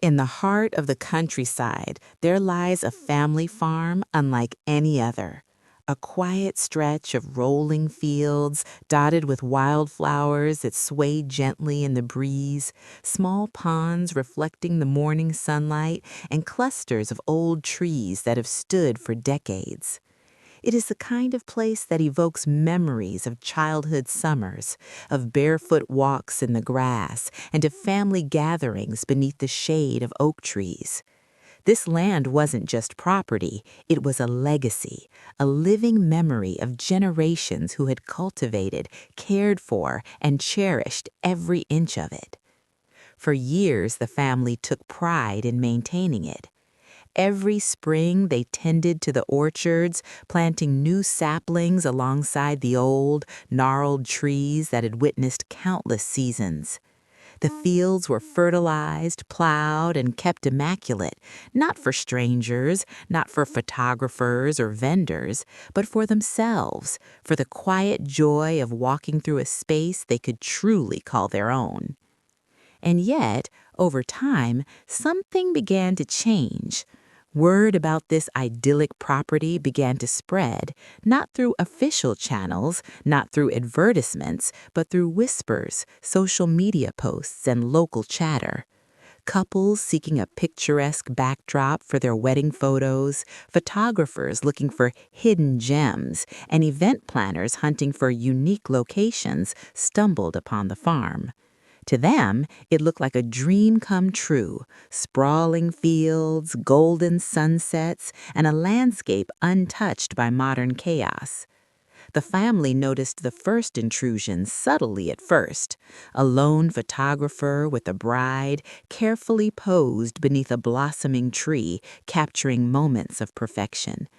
In the heart of the countryside, there lies a family farm unlike any other. A quiet stretch of rolling fields dotted with wildflowers that swayed gently in the breeze, small ponds reflecting the morning sunlight, and clusters of old trees that have stood for decades. It is the kind of place that evokes memories of childhood summers, of barefoot walks in the grass, and of family gatherings beneath the shade of oak trees. This land wasn't just property, it was a legacy, a living memory of generations who had cultivated, cared for, and cherished every inch of it. For years, the family took pride in maintaining it. Every spring, they tended to the orchards, planting new saplings alongside the old, gnarled trees that had witnessed countless seasons. The fields were fertilized, plowed, and kept immaculate, not for strangers, not for photographers or vendors, but for themselves, for the quiet joy of walking through a space they could truly call their own. And yet, over time, something began to change. Word about this idyllic property began to spread, not through official channels, not through advertisements, but through whispers, social media posts, and local chatter. Couples seeking a picturesque backdrop for their wedding photos, photographers looking for hidden gems, and event planners hunting for unique locations stumbled upon the farm. To them, it looked like a dream come true, sprawling fields, golden sunsets, and a landscape untouched by modern chaos. The family noticed the first intrusion subtly at first. A lone photographer with a bride carefully posed beneath a blossoming tree, capturing moments of perfection.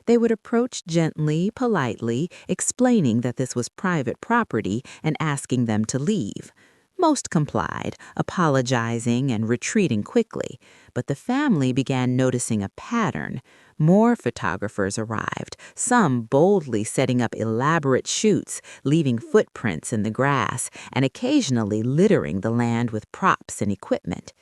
They would approach gently, politely, explaining that this was private property and asking them to leave. Most complied, apologizing and retreating quickly, but the family began noticing a pattern. More photographers arrived, some boldly setting up elaborate shoots, leaving footprints in the grass, and occasionally littering the land with props and equipment.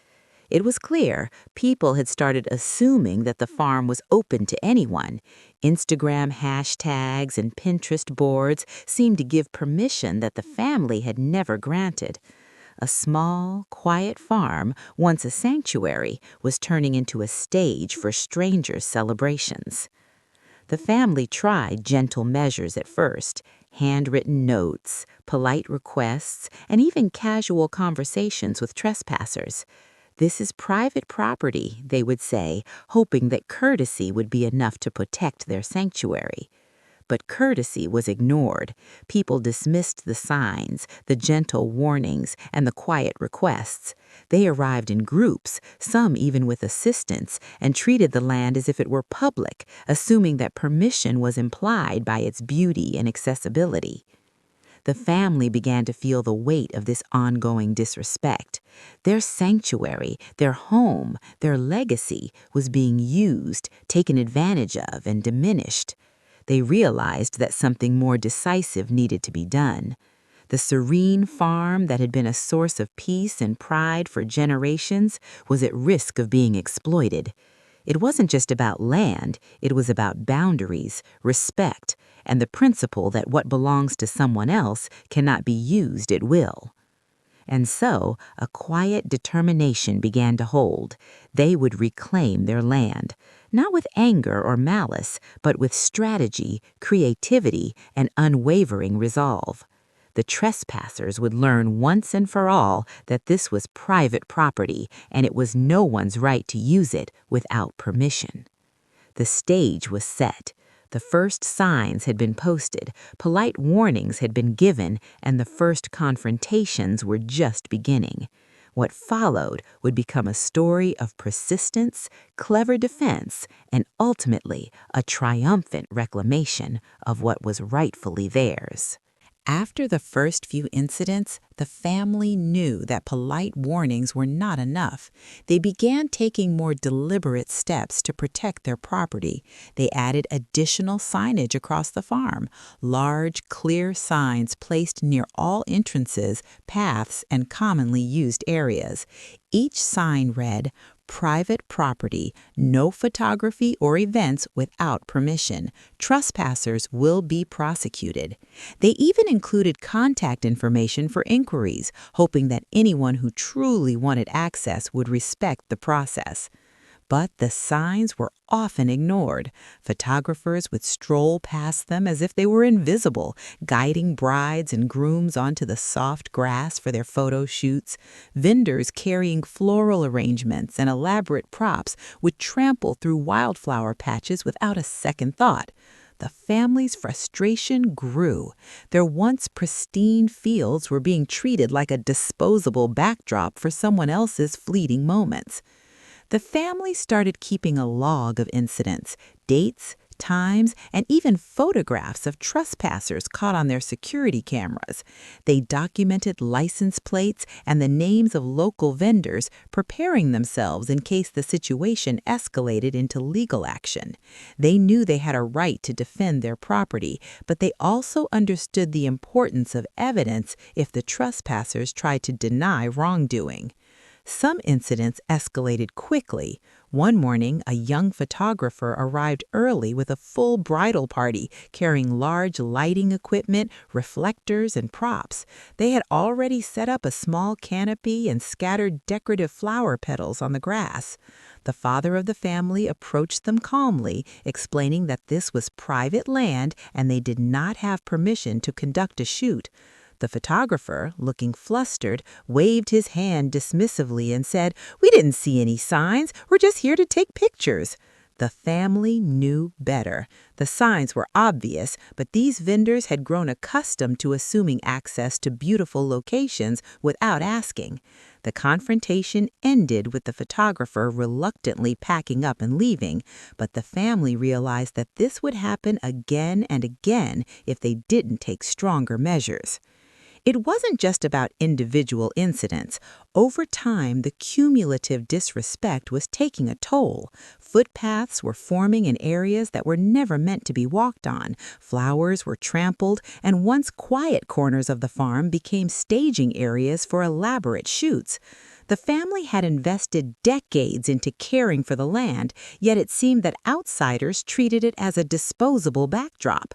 It was clear people had started assuming that the farm was open to anyone. Instagram hashtags and Pinterest boards seemed to give permission that the family had never granted. A small, quiet farm, once a sanctuary, was turning into a stage for strangers' celebrations. The family tried gentle measures at first, handwritten notes, polite requests, and even casual conversations with trespassers. "This is private property," they would say, hoping that courtesy would be enough to protect their sanctuary. But courtesy was ignored. People dismissed the signs, the gentle warnings, and the quiet requests. They arrived in groups, some even with assistants, and treated the land as if it were public, assuming that permission was implied by its beauty and accessibility. The family began to feel the weight of this ongoing disrespect. Their sanctuary, their home, their legacy was being used, taken advantage of, and diminished. They realized that something more decisive needed to be done. The serene farm that had been a source of peace and pride for generations was at risk of being exploited. It wasn't just about land, it was about boundaries, respect, and the principle that what belongs to someone else cannot be used at will. And so, a quiet determination began to hold. They would reclaim their land, not with anger or malice, but with strategy, creativity, and unwavering resolve. The trespassers would learn once and for all that this was private property, and it was no one's right to use it without permission. The stage was set. The first signs had been posted, polite warnings had been given, and the first confrontations were just beginning. What followed would become a story of persistence, clever defense, and ultimately a triumphant reclamation of what was rightfully theirs. After the first few incidents, the family knew that polite warnings were not enough. They began taking more deliberate steps to protect their property. They added additional signage across the farm, large, clear signs placed near all entrances, paths, and commonly used areas. Each sign read, "Private property, no photography or events without permission. Trespassers will be prosecuted." They even included contact information for inquiries, hoping that anyone who truly wanted access would respect the process. But the signs were often ignored. Photographers would stroll past them as if they were invisible, guiding brides and grooms onto the soft grass for their photo shoots. Vendors carrying floral arrangements and elaborate props would trample through wildflower patches without a second thought. The family's frustration grew. Their once pristine fields were being treated like a disposable backdrop for someone else's fleeting moments. The family started keeping a log of incidents, dates, times, and even photographs of trespassers caught on their security cameras. They documented license plates and the names of local vendors, preparing themselves in case the situation escalated into legal action. They knew they had a right to defend their property, but they also understood the importance of evidence if the trespassers tried to deny wrongdoing. Some incidents escalated quickly. One morning, a young photographer arrived early with a full bridal party, carrying large lighting equipment, reflectors, and props. They had already set up a small canopy and scattered decorative flower petals on the grass. The father of the family approached them calmly, explaining that this was private land and they did not have permission to conduct a shoot. The photographer, looking flustered, waved his hand dismissively and said, "We didn't see any signs. We're just here to take pictures." The family knew better. The signs were obvious, but these vendors had grown accustomed to assuming access to beautiful locations without asking. The confrontation ended with the photographer reluctantly packing up and leaving, but the family realized that this would happen again and again if they didn't take stronger measures. It wasn't just about individual incidents. Over time, the cumulative disrespect was taking a toll. Footpaths were forming in areas that were never meant to be walked on. Flowers were trampled, and once quiet corners of the farm became staging areas for elaborate shoots. The family had invested decades into caring for the land, yet it seemed that outsiders treated it as a disposable backdrop.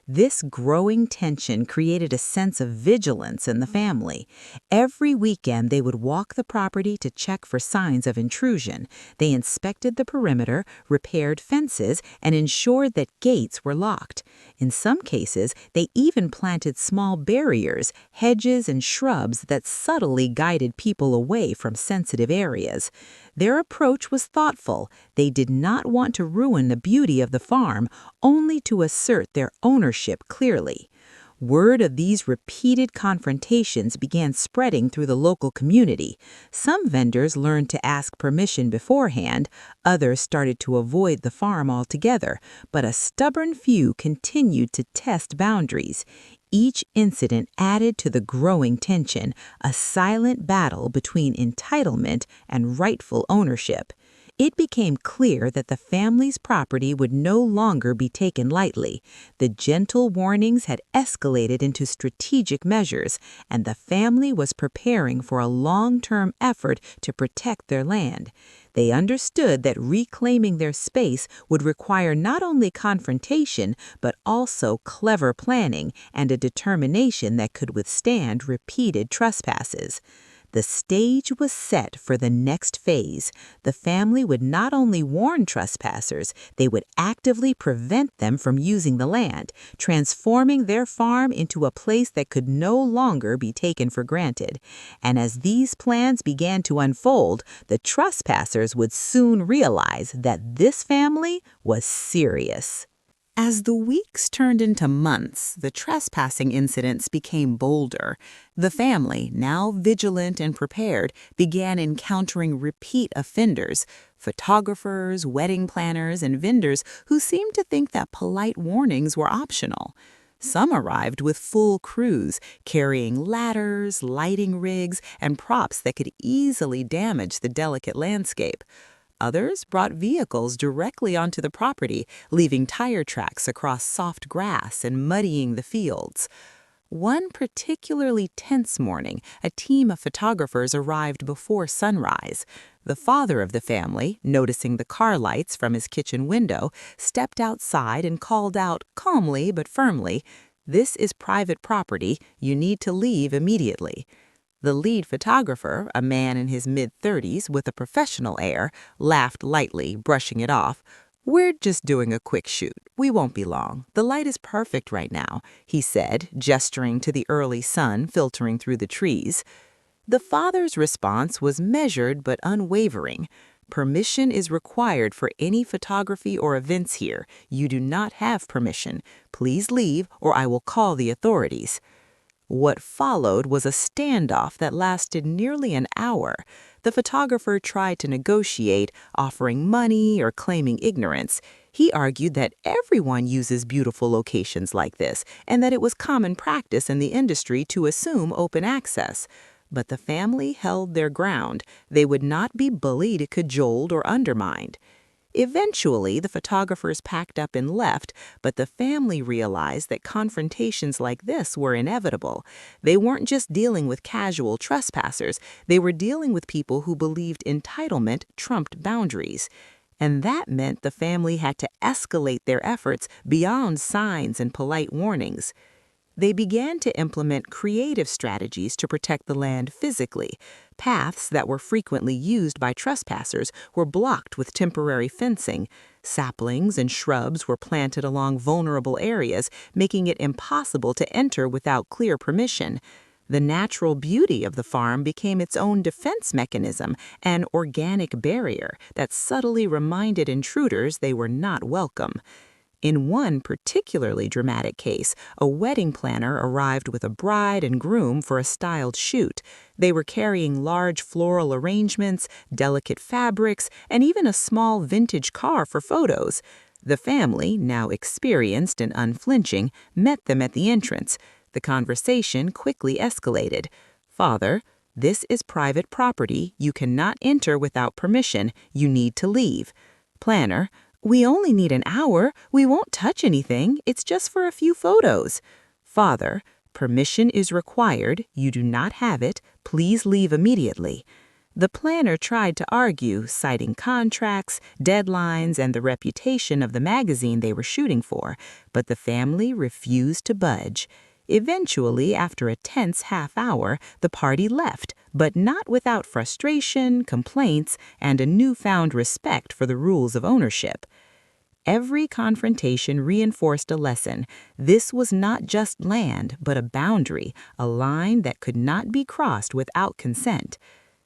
This growing tension created a sense of vigilance in the family. Every weekend, they would walk the property to check for signs of intrusion. They inspected the perimeter, repaired fences, and ensured that gates were locked. In some cases, they even planted small barriers, hedges, and shrubs that subtly guided people away from sensitive areas. Their approach was thoughtful. They did not want to ruin the beauty of the farm, only to assert their ownership clearly. Word of these repeated confrontations began spreading through the local community. Some vendors learned to ask permission beforehand, others started to avoid the farm altogether, but a stubborn few continued to test boundaries. Each incident added to the growing tension, a silent battle between entitlement and rightful ownership. It became clear that the family's property would no longer be taken lightly. The gentle warnings had escalated into strategic measures, and the family was preparing for a long-term effort to protect their land. They understood that reclaiming their space would require not only confrontation, but also clever planning and a determination that could withstand repeated trespasses. The stage was set for the next phase. The family would not only warn trespassers, they would actively prevent them from using the land, transforming their farm into a place that could no longer be taken for granted. And as these plans began to unfold, the trespassers would soon realize that this family was serious. As the weeks turned into months, the trespassing incidents became bolder. The family, now vigilant and prepared, began encountering repeat offenders, photographers, wedding planners, and vendors who seemed to think that polite warnings were optional. Some arrived with full crews, carrying ladders, lighting rigs, and props that could easily damage the delicate landscape. Others brought vehicles directly onto the property, leaving tire tracks across soft grass and muddying the fields. One particularly tense morning, a team of photographers arrived before sunrise. The father of the family, noticing the car lights from his kitchen window, stepped outside and called out calmly but firmly, "This is private property. You need to leave immediately." The lead photographer, a man in his mid-30s with a professional air, laughed lightly, brushing it off. "We're just doing a quick shoot. We won't be long. The light is perfect right now," he said, gesturing to the early sun filtering through the trees. The father's response was measured but unwavering. "Permission is required for any photography or events here. You do not have permission. Please leave or I will call the authorities." What followed was a standoff that lasted nearly an hour. The photographer tried to negotiate, offering money or claiming ignorance. He argued that everyone uses beautiful locations like this and that it was common practice in the industry to assume open access. But the family held their ground. They would not be bullied, cajoled, or undermined. Eventually, the photographers packed up and left, but the family realized that confrontations like this were inevitable. They weren't just dealing with casual trespassers, they were dealing with people who believed entitlement trumped boundaries. And that meant the family had to escalate their efforts beyond signs and polite warnings. They began to implement creative strategies to protect the land physically. Paths that were frequently used by trespassers were blocked with temporary fencing. Saplings and shrubs were planted along vulnerable areas, making it impossible to enter without clear permission. The natural beauty of the farm became its own defense mechanism, an organic barrier that subtly reminded intruders they were not welcome. In one particularly dramatic case, a wedding planner arrived with a bride and groom for a styled shoot. They were carrying large floral arrangements, delicate fabrics, and even a small vintage car for photos. The family, now experienced and unflinching, met them at the entrance. The conversation quickly escalated. "Father, this is private property. You cannot enter without permission. You need to leave." Planner, "We only need an hour. We won't touch anything. It's just for a few photos." Father, "Permission is required. You do not have it. Please leave immediately." The planner tried to argue, citing contracts, deadlines, and the reputation of the magazine they were shooting for, but the family refused to budge. Eventually, after a tense half hour, the party left, but not without frustration, complaints, and a newfound respect for the rules of ownership. Every confrontation reinforced a lesson. This was not just land, but a boundary, a line that could not be crossed without consent.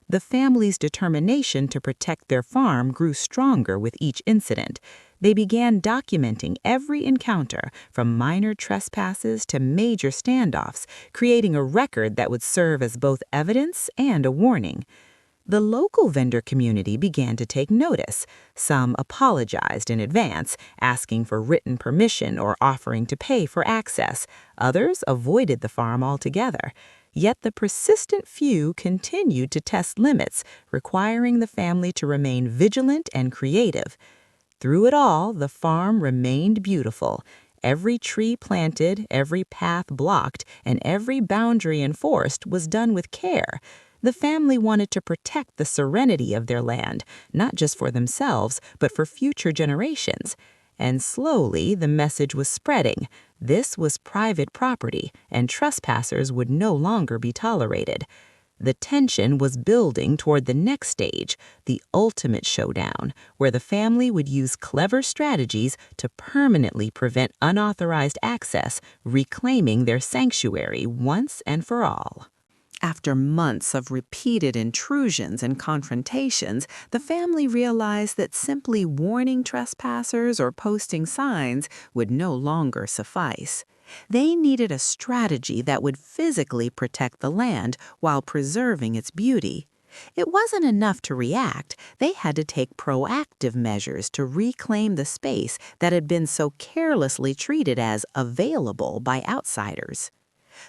The family's determination to protect their farm grew stronger with each incident. They began documenting every encounter, from minor trespasses to major standoffs, creating a record that would serve as both evidence and a warning. The local vendor community began to take notice. Some apologized in advance, asking for written permission or offering to pay for access. Others avoided the farm altogether. Yet the persistent few continued to test limits, requiring the family to remain vigilant and creative. Through it all, the farm remained beautiful. Every tree planted, every path blocked, and every boundary enforced was done with care. The family wanted to protect the serenity of their land, not just for themselves, but for future generations. And slowly, the message was spreading. This was private property, and trespassers would no longer be tolerated. The tension was building toward the next stage, the ultimate showdown, where the family would use clever strategies to permanently prevent unauthorized access, reclaiming their sanctuary once and for all. After months of repeated intrusions and confrontations, the family realized that simply warning trespassers or posting signs would no longer suffice. They needed a strategy that would physically protect the land while preserving its beauty. It wasn't enough to react, they had to take proactive measures to reclaim the space that had been so carelessly treated as available by outsiders.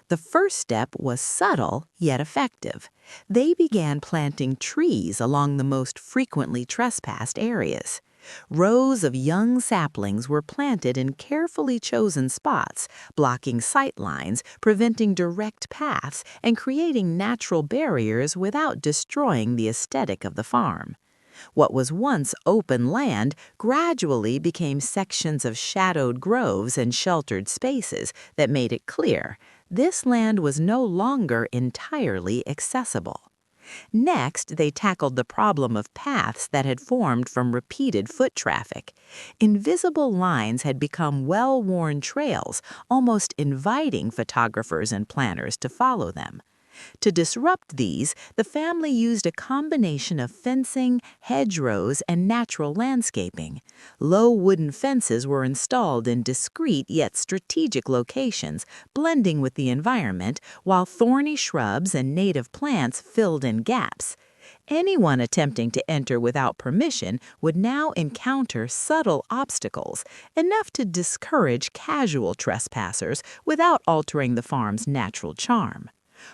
The first step was subtle yet effective. They began planting trees along the most frequently trespassed areas. Rows of young saplings were planted in carefully chosen spots, blocking sight lines, preventing direct paths, and creating natural barriers without destroying the aesthetic of the farm. What was once open land gradually became sections of shadowed groves and sheltered spaces that made it clear this land was no longer entirely accessible. Next, they tackled the problem of paths that had formed from repeated foot traffic. Invisible lines had become well-worn trails, almost inviting photographers and planners to follow them. To disrupt these, the family used a combination of fencing, hedgerows, and natural landscaping. Low wooden fences were installed in discreet yet strategic locations, blending with the environment, while thorny shrubs and native plants filled in gaps. Anyone attempting to enter without permission would now encounter subtle obstacles, enough to discourage casual trespassers without altering the farm's natural charm.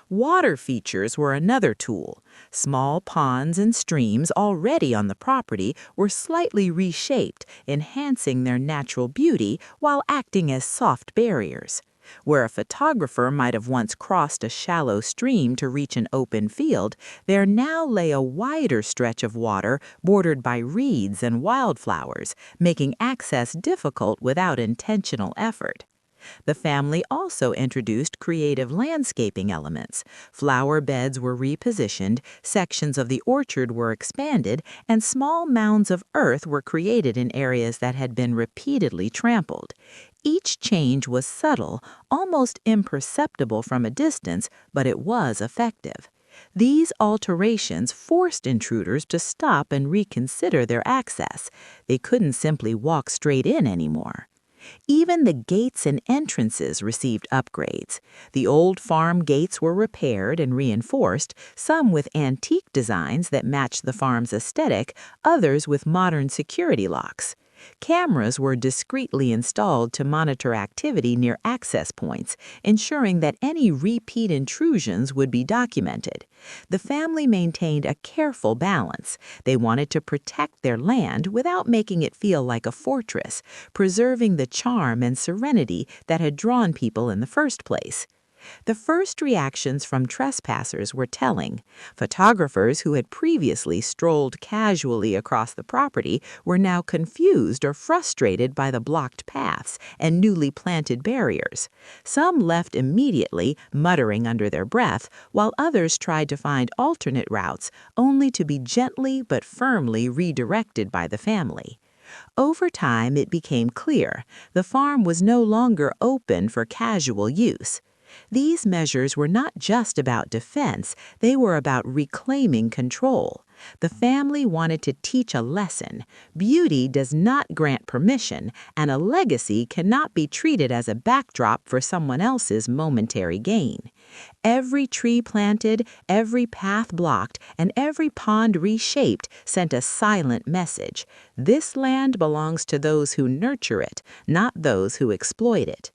Water features were another tool. Small ponds and streams already on the property were slightly reshaped, enhancing their natural beauty while acting as soft barriers. Where a photographer might have once crossed a shallow stream to reach an open field, there now lay a wider stretch of water bordered by reeds and wildflowers, making access difficult without intentional effort. The family also introduced creative landscaping elements. Flower beds were repositioned, sections of the orchard were expanded, and small mounds of earth were created in areas that had been repeatedly trampled. Each change was subtle, almost imperceptible from a distance, but it was effective. These alterations forced intruders to stop and reconsider their access. They couldn't simply walk straight in anymore. Even the gates and entrances received upgrades. The old farm gates were repaired and reinforced, some with antique designs that matched the farm's aesthetic, others with modern security locks. Cameras were discreetly installed to monitor activity near access points, ensuring that any repeat intrusions would be documented. The family maintained a careful balance. They wanted to protect their land without making it feel like a fortress, preserving the charm and serenity that had drawn people in the first place. The first reactions from trespassers were telling. Photographers who had previously strolled casually across the property were now confused or frustrated by the blocked paths and newly planted barriers. Some left immediately, muttering under their breath, while others tried to find alternate routes, only to be gently but firmly redirected by the family. Over time, it became clear the farm was no longer open for casual use. These measures were not just about defense, they were about reclaiming control. The family wanted to teach a lesson. Beauty does not grant permission, and a legacy cannot be treated as a backdrop for someone else's momentary gain. Every tree planted, every path blocked, and every pond reshaped sent a silent message. This land belongs to those who nurture it, not those who exploit it.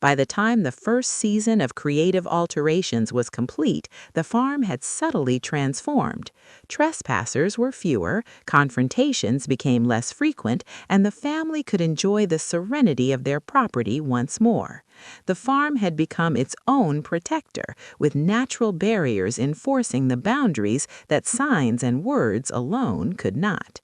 By the time the first season of creative alterations was complete, the farm had subtly transformed. Trespassers were fewer, confrontations became less frequent, and the family could enjoy the serenity of their property once more. The farm had become its own protector, with natural barriers enforcing the boundaries that signs and words alone could not.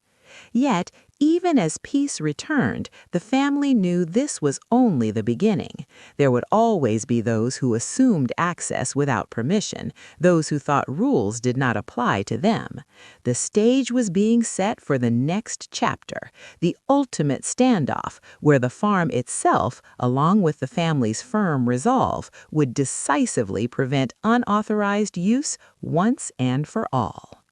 Yet, even as peace returned, the family knew this was only the beginning. There would always be those who assumed access without permission, those who thought rules did not apply to them. The stage was being set for the next chapter, the ultimate standoff, where the farm itself, along with the family's firm resolve, would decisively prevent unauthorized use once and for all.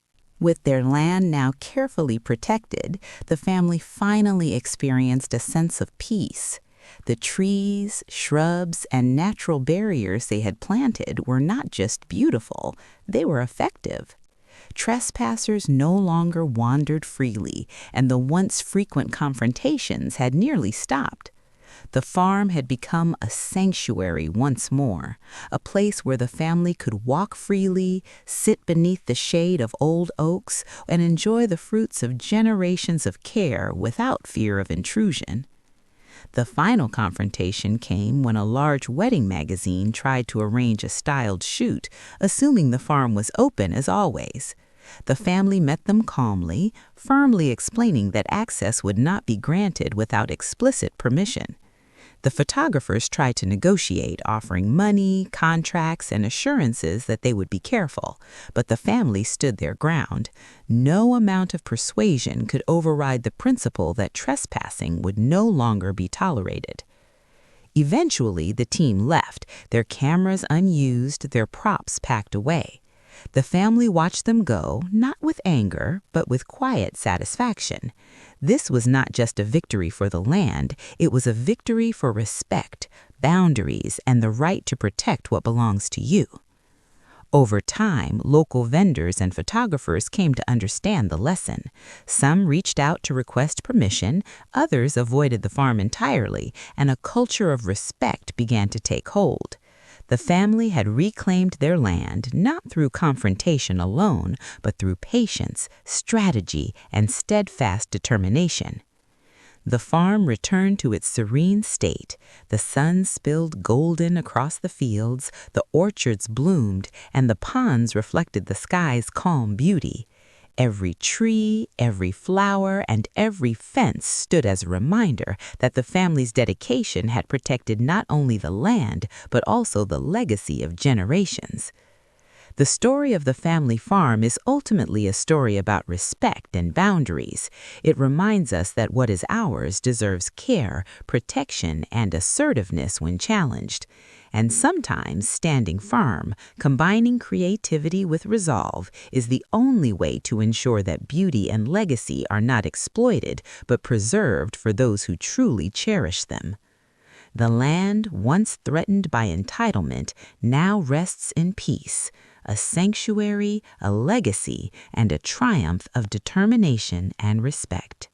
With their land now carefully protected, the family finally experienced a sense of peace. The trees, shrubs, and natural barriers they had planted were not just beautiful, they were effective. Trespassers no longer wandered freely, and the once frequent confrontations had nearly stopped. The farm had become a sanctuary once more, a place where the family could walk freely, sit beneath the shade of old oaks, and enjoy the fruits of generations of care without fear of intrusion. The final confrontation came when a large wedding magazine tried to arrange a styled shoot, assuming the farm was open as always. The family met them calmly, firmly explaining that access would not be granted without explicit permission. The photographers tried to negotiate, offering money, contracts, and assurances that they would be careful, but the family stood their ground. No amount of persuasion could override the principle that trespassing would no longer be tolerated. Eventually, the team left, their cameras unused, their props packed away. The family watched them go, not with anger, but with quiet satisfaction. This was not just a victory for the land, it was a victory for respect, boundaries, and the right to protect what belongs to you. Over time, local vendors and photographers came to understand the lesson. Some reached out to request permission, others avoided the farm entirely, and a culture of respect began to take hold. The family had reclaimed their land not through confrontation alone, but through patience, strategy, and steadfast determination. The farm returned to its serene state. The sun spilled golden across the fields, the orchards bloomed, and the ponds reflected the sky's calm beauty. Every tree, every flower, and every fence stood as a reminder that the family's dedication had protected not only the land, but also the legacy of generations. The story of the family farm is ultimately a story about respect and boundaries. It reminds us that what is ours deserves care, protection, and assertiveness when challenged. And sometimes standing firm, combining creativity with resolve, is the only way to ensure that beauty and legacy are not exploited, but preserved for those who truly cherish them. The land, once threatened by entitlement, now rests in peace, a sanctuary, a legacy, and a triumph of determination and respect.